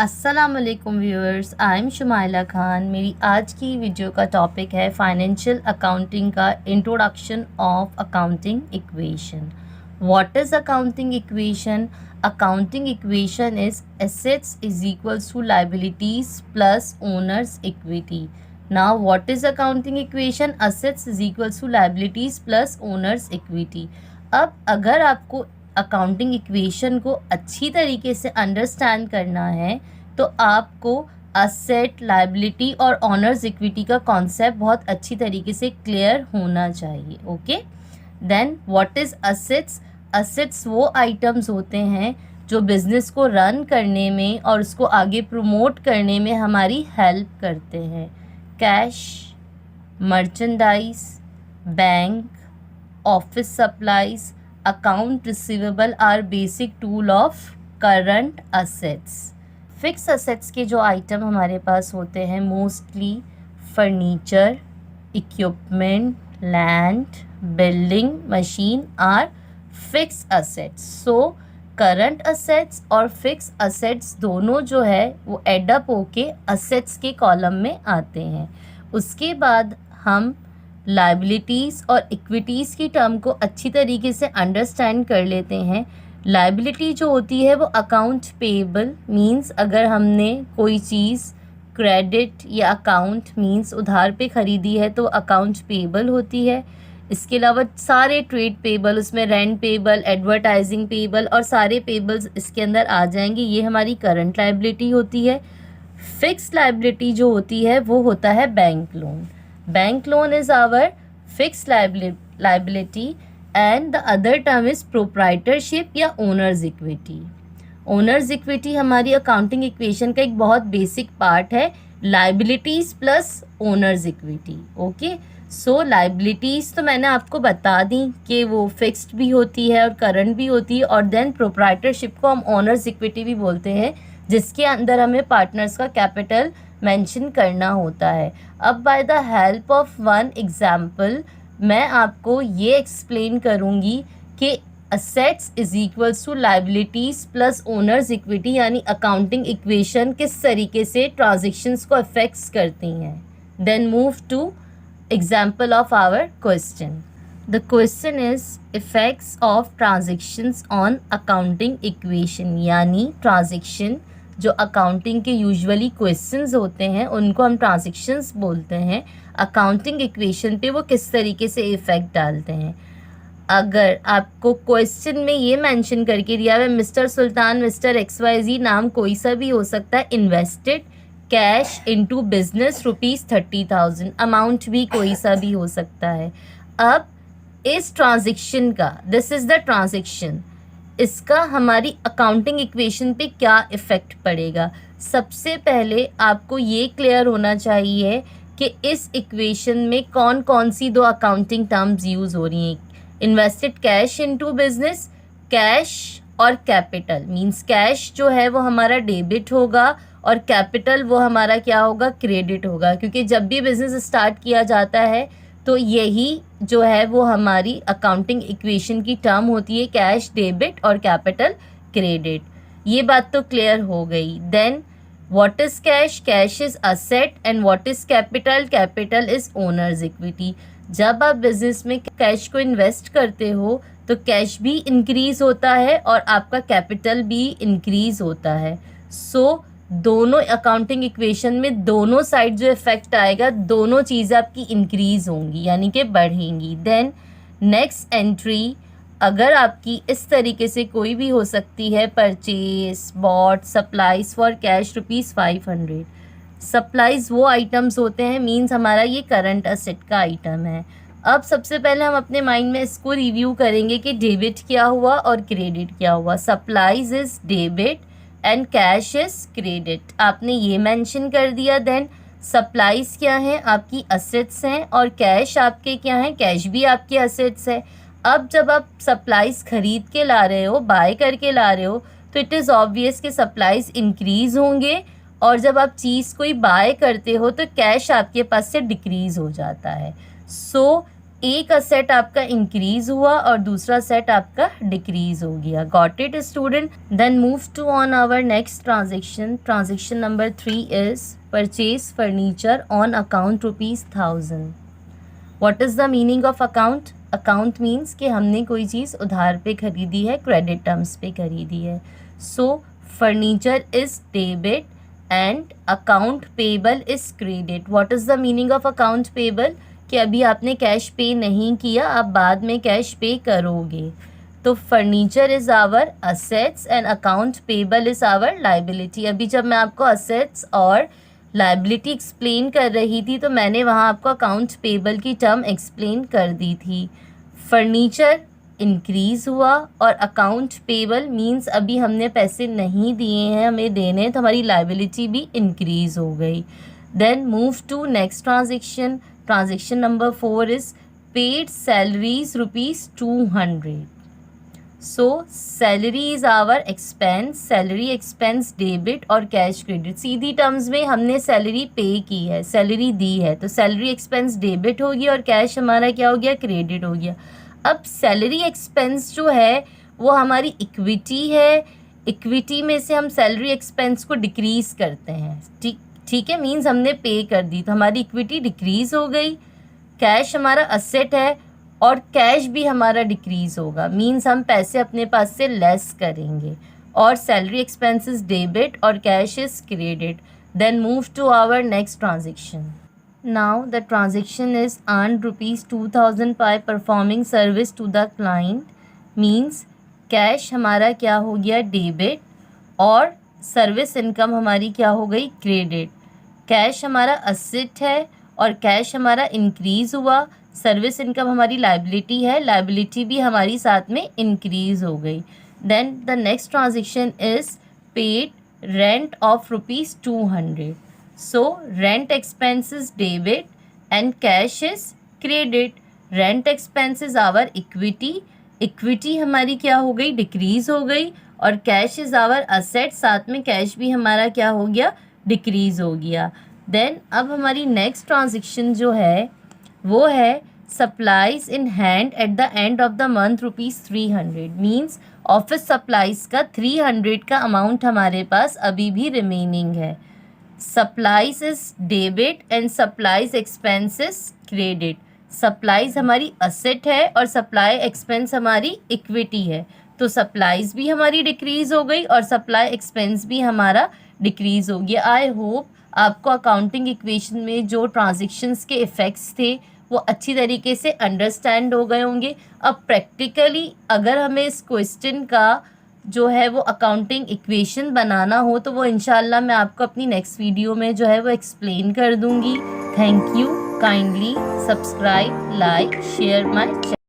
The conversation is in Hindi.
अस्सलाम वालेकुम viewers, I am Shumaila Khan. मेरी आज की वीडियो का टॉपिक है फाइनेंशियल अकाउंटिंग का introduction of accounting equation. What is accounting equation? Accounting equation is assets is equals to liabilities plus owners equity. Now what is accounting equation? Assets is equals to liabilities plus owners equity. अब अगर आपको अकाउंटिंग इक्वेशन को अच्छी तरीके से अंडरस्टैंड करना है तो आपको असेट, लायबिलिटी और ऑनर्स इक्विटी का कॉन्सेप्ट बहुत अच्छी तरीके से क्लियर होना चाहिए। Okay, then what is assets? Assets वो आइटम्स होते हैं जो बिज़नेस को रन करने में और उसको आगे प्रमोट करने में हमारी हेल्प करते हैं। Cash, merchandise, bank, office supplies, account receivable are basic tool of current assets. Fix assets के जो आइटम हमारे पास होते हैं mostly furniture, equipment, land, building, machine are fix assets. So current assets और फिक्स असेट्स दोनों जो है वो एडअप होके असेट्स के कॉलम में आते हैं। उसके बाद हम लायबिलिटीज़ और इक्विटीज़ की टर्म को अच्छी तरीके से अंडरस्टैंड कर लेते हैं। लायबिलिटी जो होती है वो अकाउंट पेएबल मींस अगर हमने कोई चीज़ क्रेडिट या अकाउंट मींस उधार पे ख़रीदी है तो अकाउंट पेएबल होती है। इसके अलावा सारे ट्रेड पेएबल, उसमें रेंट पेएबल, एडवर्टाइजिंग पेएबल और सारे पेएबल्स इसके अंदर आ जाएंगे। ये हमारी करंट लायबिलिटी होती है। फिक्स लायबिलिटी जो होती है वो होता है bank loan. Bank loan is our fixed liability and the other term is proprietorship या owners equity। owners equity हमारी अकाउंटिंग इक्वेशन का एक बहुत बेसिक पार्ट है। liabilities plus owners equity। Okay, so liabilities तो मैंने आपको बता दी कि वो फिक्स्ड भी होती है और करंट भी होती है, और देन proprietorship को हम owners equity भी बोलते हैं जिसके अंदर हमें पार्टनर्स का कैपिटल मेंशन करना होता है। अब by the help of one example मैं आपको ये एक्सप्लेन करूँगी कि assets is equals to liabilities plus owners equity यानी अकाउंटिंग इक्वेशन किस तरीके से ट्रांजेक्शन्स को अफेक्ट्स करती हैं। Then move to example of our question. The question is effects of transactions on accounting equation, यानी ट्रांजेक्शन जो अकाउंटिंग के यूजुअली क्वेश्चंस होते हैं उनको हम ट्रांजैक्शंस बोलते हैं। अकाउंटिंग इक्वेशन पे वो किस तरीके से इफ़ेक्ट डालते हैं। अगर आपको क्वेश्चन में ये मेंशन करके दिया है मिस्टर सुल्तान, मिस्टर XYZ, नाम कोई सा भी हो सकता है, invested cash into business ₹30,000, amount भी कोई सा भी हो सकता है। अब इस ट्रांजेक्शन का, दिस इज़ द ट्रांजेक्शन, इसका हमारी अकाउंटिंग इक्वेशन पे क्या इफ़ेक्ट पड़ेगा। सबसे पहले आपको ये क्लियर होना चाहिए कि इस इक्वेशन में कौन कौन सी दो अकाउंटिंग टर्म्स यूज़ हो रही हैं। Invested cash into business, cash और कैपिटल मींस कैश जो है वो हमारा डेबिट होगा और कैपिटल वो हमारा क्या होगा, क्रेडिट होगा, क्योंकि जब भी बिज़नेस स्टार्ट किया जाता है तो यही जो है वो हमारी अकाउंटिंग इक्वेशन की टर्म होती है, कैश डेबिट और कैपिटल क्रेडिट। ये बात तो क्लियर हो गई। Then what is cash? Cash is asset and what is capital? Capital is owners equity. जब आप बिजनेस में कैश को इन्वेस्ट करते हो तो कैश भी इंक्रीज़ होता है और आपका कैपिटल भी इंक्रीज़ होता है। सो दोनों अकाउंटिंग इक्वेशन में दोनों साइड जो इफेक्ट आएगा, दोनों चीज़ें आपकी इंक्रीज़ होंगी यानी कि बढ़ेंगी। देन नेक्स्ट एंट्री अगर आपकी इस तरीके से कोई भी हो सकती है, purchase, bought, supplies for cash ₹500। Supplies वो आइटम्स होते हैं मींस हमारा ये करंट असेट का आइटम है। अब सबसे पहले हम अपने माइंड में इसको रिव्यू करेंगे कि डेबिट क्या हुआ और क्रेडिट क्या हुआ। Supplies is debit and cash is credit, आपने ये मेंशन कर दिया। देन सप्लाइज क्या है, आपकी असेट्स हैं, और कैश आपके क्या हैं, कैश भी आपके असेट्स है। अब जब आप सप्लाइज खरीद के ला रहे हो, बाय करके ला रहे हो, तो इट इज़ ऑब्वियस कि सप्लाइज इंक्रीज़ होंगे, और जब आप चीज़ कोई बाय करते हो तो कैश आपके पास से डिक्रीज़ हो जाता है। सो एक असेट आपका इंक्रीज हुआ और दूसरा सेट आपका डिक्रीज हो गया. Got it student? Then move to on our next transaction. Transaction number 3 is purchase furniture on account ₹1000. What is the meaning of account? Account means कि हमने कोई चीज़ उधार पे खरीदी है, क्रेडिट टर्म्स पे खरीदी है. So furniture is debit and account payable is credit. What is the meaning of account payable? कि अभी आपने कैश पे नहीं किया, आप बाद में कैश पे करोगे. तो furniture is our assets and account payable is our liability. अभी जब मैं आपको असेट्स और लाइबिलिटी एक्सप्लेन कर रही थी तो मैंने वहाँ आपको अकाउंट पेबल की टर्म एक्सप्लेन कर दी थी. फर्नीचर इंक्रीज़ हुआ और अकाउंट पेबल मींस अभी हमने पैसे नहीं दिए हैं, हमें देने, तो हमारी लाइबिलिटी भी इंक्रीज़ हो गई. Then move to next transaction. Transaction number 4 is paid salaries ₹200. So salary is our expense, salary expense debit और कैश क्रेडिट. सीधी टर्म्स में हमने सैलरी पे की है, सैलरी दी है, तो सैलरी एक्सपेंस डेबिट होगी और कैश हमारा क्या हो गया? क्रेडिट हो गया. अब सैलरी एक्सपेंस जो है वो हमारी इक्विटी है. इक्विटी में से हम सैलरी एक्सपेंस को डिक्रीज़ करते हैं. ठीक है, मीन्स हमने पे कर दी तो हमारी इक्विटी डिक्रीज़ हो गई. कैश हमारा असेट है और कैश भी हमारा डिक्रीज़ होगा, मींस हम पैसे अपने पास से लेस करेंगे. और सैलरी एक्सपेंसेस डेबिट और cash is credit. Then move to our next transaction. Now the transaction is earn ₹2000 by performing service to the client. Means cash हमारा क्या हो गया? डेबिट और सर्विस इनकम हमारी क्या हो गई? क्रेडिट. कैश हमारा असेट है और कैश हमारा इंक्रीज़ हुआ. सर्विस इनकम हमारी लाइबिलिटी है, लाइबिलिटी भी हमारी साथ में इंक्रीज़ हो गई. Then the next transaction is paid rent of ₹200. So rent expenses debit and cash is credit. Rent expenses our equity, equity हमारी क्या हो गई? डिक्रीज़ हो गई. और कैश इज़ आवर असेट, साथ में कैश भी हमारा क्या हो गया? डिक्रीज़ हो गया. देन अब हमारी नेक्स्ट ट्रांजेक्शन जो है वो है supplies in hand at the end of the month ₹300. Means office supplies का 300 का अमाउंट हमारे पास अभी भी रिमेनिंग है. Supplies is debit and supplies expenses credit. Supplies हमारी असेट है और सप्लाई एक्सपेंस हमारी इक्विटी है, तो सप्लाइज भी हमारी डिक्रीज़ हो गई और सप्लाई एक्सपेंस भी हमारा डिक्रीज़ हो गया. आई होप आपको अकाउंटिंग इक्वेशन में जो ट्रांजेक्शन्स के इफ़ेक्ट्स थे वो अच्छी तरीके से अंडरस्टैंड हो गए होंगे. अब प्रैक्टिकली अगर हमें इस क्वेश्चन का जो है वो अकाउंटिंग इक्वेशन बनाना हो तो वो इंशाल्लाह मैं आपको अपनी नेक्स्ट वीडियो में जो है वो एक्सप्लेन कर दूंगी. Thank you. Kindly subscribe, like, share my channel.